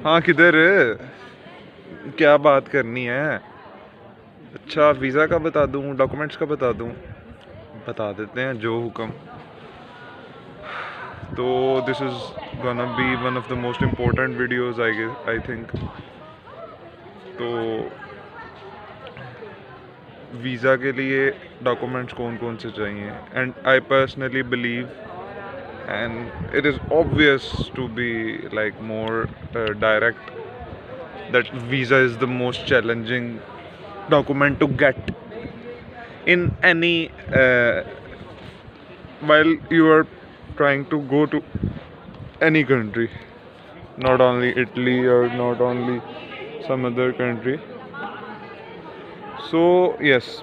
हाँ किधर क्या बात करनी है? अच्छा वीज़ा का बता दूँ, डॉक्यूमेंट्स का बता दूँ? बता देते हैं जो हुक्म। तो this is gonna be one of the most important videos I think. तो वीज़ा के लिए डॉक्यूमेंट्स कौन कौन से चाहिए, and I personally believe and it is obvious to be like more direct that visa is the most challenging document to get in any while you are trying to go to any country, not only Italy or not only some other country. So yes,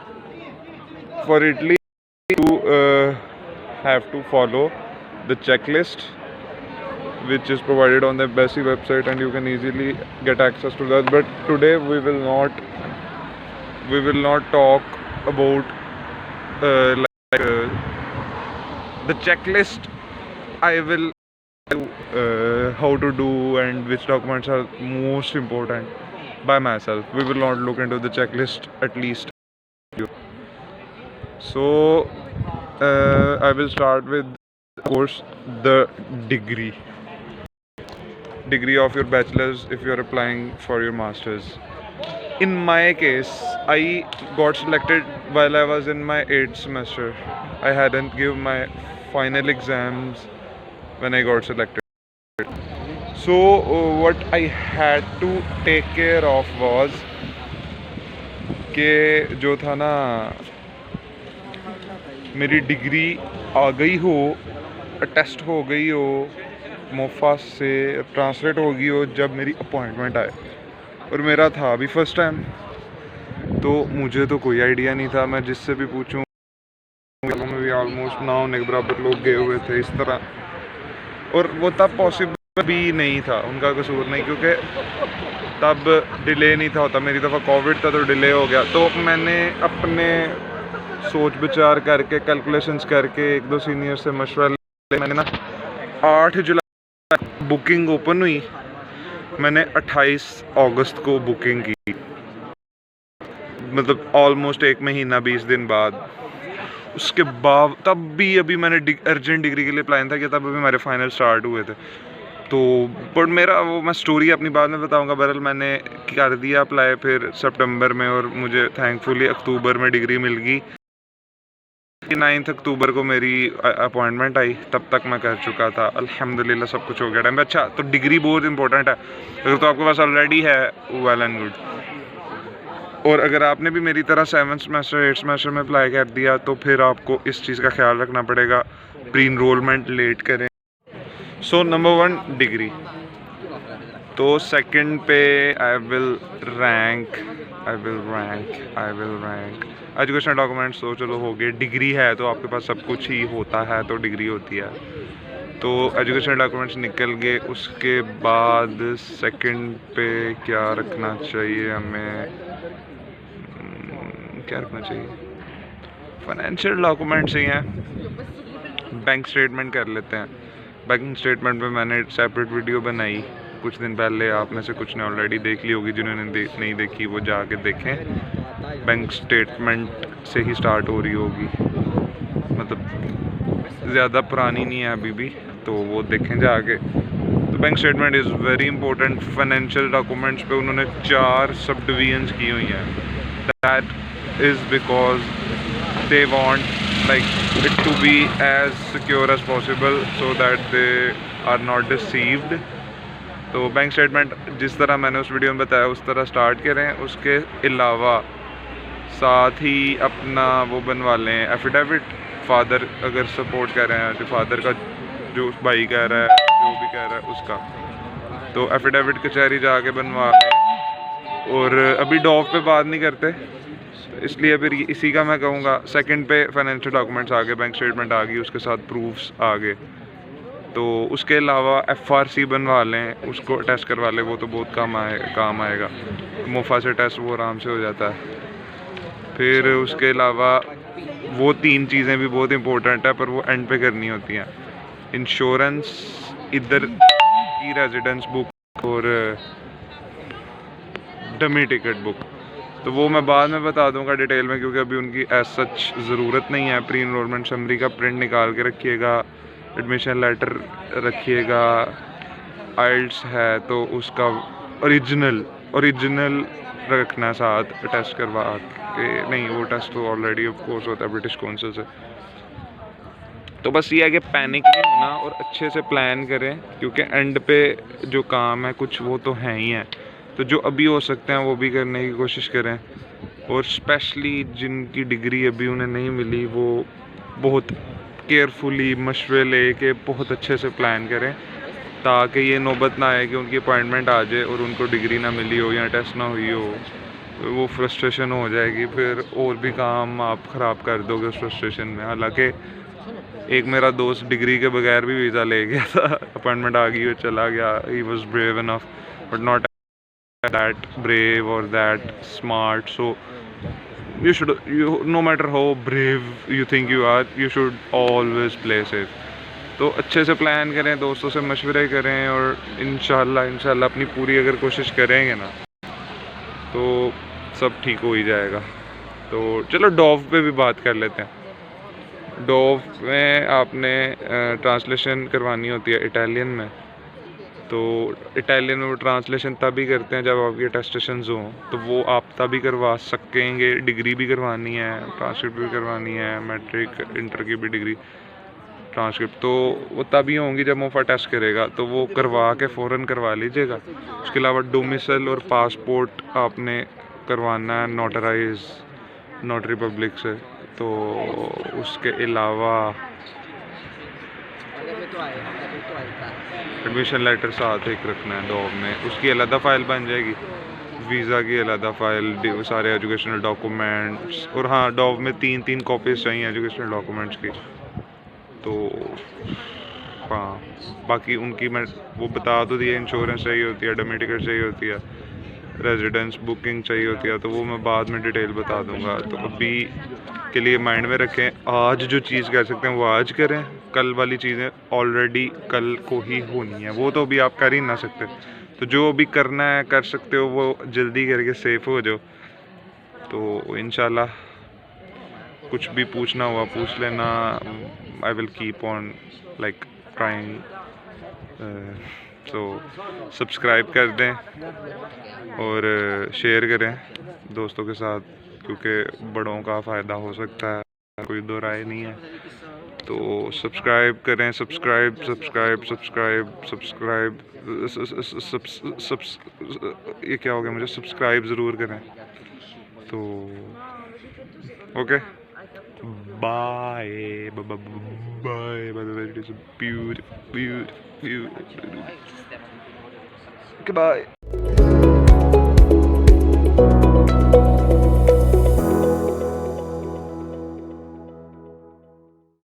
for Italy you have to follow the checklist which is provided on the embassy website, and you can easily get access to that. But today we will not talk about the checklist. I will how to do and which documents are most important by myself. We will not look into the checklist, at least. So I will start with, of course, the degree of your bachelor's if you are applying for your master's. In my case, I got selected while I was in my 8th semester. I hadn't given my final exams when I got selected. So what I had to take care of was कि जो था ना, मेरी degree आ गई हो, test हो गई हो, मोफा से ट्रांसलेट हो गई हो जब मेरी अपॉइंटमेंट आए। और मेरा था अभी फर्स्ट टाइम, तो मुझे तो कोई आइडिया नहीं था। मैं जिससे भी पूछूं में भी ऑलमोस्ट 9 के बराबर लोग गए हुए थे इस तरह, और वो तब पॉसिबल भी नहीं था, उनका कसूर नहीं, क्योंकि तब डिले नहीं था होता। मेरी दफ़ा कोविड था तो डिले हो गया। तो मैंने अपने सोच विचार करके, कैलकुलेशंस करके, एक दो सीनियर से मशवरा ले, मैंने ना 8 जुलाई बुकिंग ओपन हुई, मैंने 28 अगस्त को बुकिंग की, मतलब ऑलमोस्ट 1 महीना 20 दिन बाद। उसके बाद तब भी अभी मैंने अर्जेंट डिग्री के लिए प्लान था कि तब अभी हमारे फाइनल स्टार्ट हुए थे। तो पर मेरा वो, मैं स्टोरी अपनी बाद में बताऊंगा। बहरहाल मैंने कर दिया अप्लाई फिर सितंबर में, और मुझे थैंकफुली अक्टूबर में डिग्री मिल गई। 9 अक्टूबर को मेरी अपॉइंटमेंट आई, तब तक मैं कर चुका था अल्हम्दुलिल्लाह, सब कुछ हो गया टाइम पे। अच्छा, तो डिग्री बहुत इंपॉर्टेंट है। अगर तो आपके पास ऑलरेडी है, वेल एंड गुड। और अगर आपने भी मेरी तरह 7th सेमेस्टर 8th सेमेस्टर में अप्लाई कर दिया, तो फिर आपको इस चीज़ का ख्याल रखना पड़ेगा, प्री इनरोलमेंट लेट करें। So number 1 degree. तो सेकंड पे I will rank educational documents. तो चलो हो गए, डिग्री है तो आपके पास सब कुछ ही होता है, तो डिग्री होती है। तो एजुकेशनल डॉक्यूमेंट्स निकल गए। उसके बाद सेकंड पे क्या रखना चाहिए हमें, क्या रखना चाहिए? फाइनेंशियल डॉक्यूमेंट्स ही हैं। बैंक स्टेटमेंट कर लेते हैं। बैंक स्टेटमेंट पे मैंने सेपरेट वीडियो बनाई कुछ दिन पहले, आप में से कुछ ने ऑलरेडी देख ली होगी, जिन्होंने नहीं देखी वो जाके देखें। बैंक स्टेटमेंट से ही स्टार्ट हो रही होगी, मतलब ज़्यादा पुरानी नहीं है अभी भी, तो वो देखें जाके। तो bank statement is very important. Financial documents पे उन्होंने 4 सब डिवीजन्स की हुई हैं। That is because they want like it to be as secure as possible so that they are not deceived. तो बैंक स्टेटमेंट जिस तरह मैंने उस वीडियो में बताया उस तरह स्टार्ट करें। उसके अलावा साथ ही अपना वो बनवा लें एफिडेविट। फादर अगर सपोर्ट कर रहे हैं, तो फादर का जो भाई कह रहा है, जो भी कह रहा है उसका, तो एफिडेविट कचहरी जाके बनवा लें। और अभी डॉव पे बात नहीं करते, इसलिए फिर इसी का मैं कहूँगा। सेकंड पे फाइनेंशियल डॉक्यूमेंट्स आ गए, बैंक स्टेटमेंट आ गई, उसके साथ प्रूफ्स आ गए। तो उसके अलावा FRC बनवा लें, उसको टेस्ट करवा लें, वो तो बहुत काम आएगा। मोफा से टेस्ट वो आराम से हो जाता है। फिर उसके अलावा वो 3 चीज़ें भी बहुत इंपॉर्टेंट है, पर वो एंड पे करनी होती हैं। इंश्योरेंस, इधर की रेजिडेंस बुक और डमी टिकट बुक, तो वो मैं बाद में बता दूंगा डिटेल में, क्योंकि अभी उनकी एज सच ज़रूरत नहीं है। प्री इनरोलमेंट समरी का प्रिंट निकाल के रखिएगा, एडमिशन लेटर रखिएगा, आइल्स है तो उसका ओरिजिनल रखना साथ, टेस्ट करवा के। नहीं, वो टेस्ट तो ऑलरेडी ऑफ कोर्स होता है ब्रिटिश काउंसिल से। तो बस ये है कि पैनिक नहीं होना और अच्छे से प्लान करें, क्योंकि एंड पे जो काम है कुछ वो तो हैं ही हैं, तो जो अभी हो सकते हैं वो भी करने की कोशिश करें। और स्पेशली जिनकी डिग्री अभी उन्हें नहीं मिली, वो बहुत केयरफुली मशवरे ले के बहुत अच्छे से प्लान करें, ताकि ये नौबत ना आए कि उनकी अपॉइंटमेंट आ जाए और उनको डिग्री ना मिली हो या टेस्ट ना हुई हो। वो फ्रस्ट्रेशन हो जाएगी, फिर और भी काम आप ख़राब कर दोगे उस फ्रस्ट्रेशन में। हालांकि एक मेरा दोस्त डिग्री के बगैर भी वीज़ा ले गया था, अपॉइंटमेंट आ गई और चला गया। He was brave enough but not that brave और that smart. So you no matter how brave you think you are, you should always play safe। तो अच्छे से प्लान करें, दोस्तों से मशवरे करें, और इंशाल्लाह अपनी पूरी अगर कोशिश करेंगे ना तो सब ठीक हो ही जाएगा। तो चलो डॉव पे भी बात कर लेते हैं। डॉव में आपने ट्रांसलेशन करवानी होती है इटालियन में, तो इटालियन में वो ट्रांसलेशन तभी करते हैं जब आपकी अटेस्टेशंस हों, तो वो आप तभी करवा सकेंगे। डिग्री भी करवानी है, ट्रांसक्रिप्ट भी करवानी है, मैट्रिक इंटर की भी डिग्री ट्रांसक्रिप्ट, तो वो तभी होंगी जब मोफा टेस्ट करेगा, तो वो करवा के फ़ौरन करवा लीजिएगा। उसके अलावा डोमिसल और पासपोर्ट आपने करवाना है नोटरी पब्लिक से। तो उसके अलावा एडमिशन लेटर साथ एक रखना है डॉव में, उसकी अलग फ़ाइल बन जाएगी, वीज़ा की अलग फ़ाइल, सारे एजुकेशनल डॉक्यूमेंट्स। और हाँ, डॉव में 3 कॉपीज़ चाहिए एजुकेशनल डॉक्यूमेंट्स की। तो हाँ, बाकी उनकी मैं वो बता तो दिया, इंश्योरेंस चाहिए होती है, डमी टिकट चाहिए होती है, रेजिडेंस बुकिंग चाहिए होती है, तो वो मैं बाद में डिटेल बता दूंगा। तो अभी के लिए माइंड में रखें, आज जो चीज़ कर सकते हैं वो आज करें, कल वाली चीज़ें ऑलरेडी कल को ही होनी है, वो तो अभी आप कर ही ना सकते। तो जो अभी करना है कर सकते हो वो जल्दी करके सेफ हो जाओ। तो इंशाल्लाह कुछ भी पूछना हुआ पूछ लेना। I will keep on like trying. So subscribe कर दें और शेयर करें दोस्तों के साथ, क्योंकि बड़ों का फ़ायदा हो सकता है, कोई दो राय नहीं है। तो सब्सक्राइब करें, सब्सक्राइब ये क्या हो गया मुझे, सब्सक्राइब ज़रूर करें। तो okay, bye bye bye, it is beautiful, goodbye।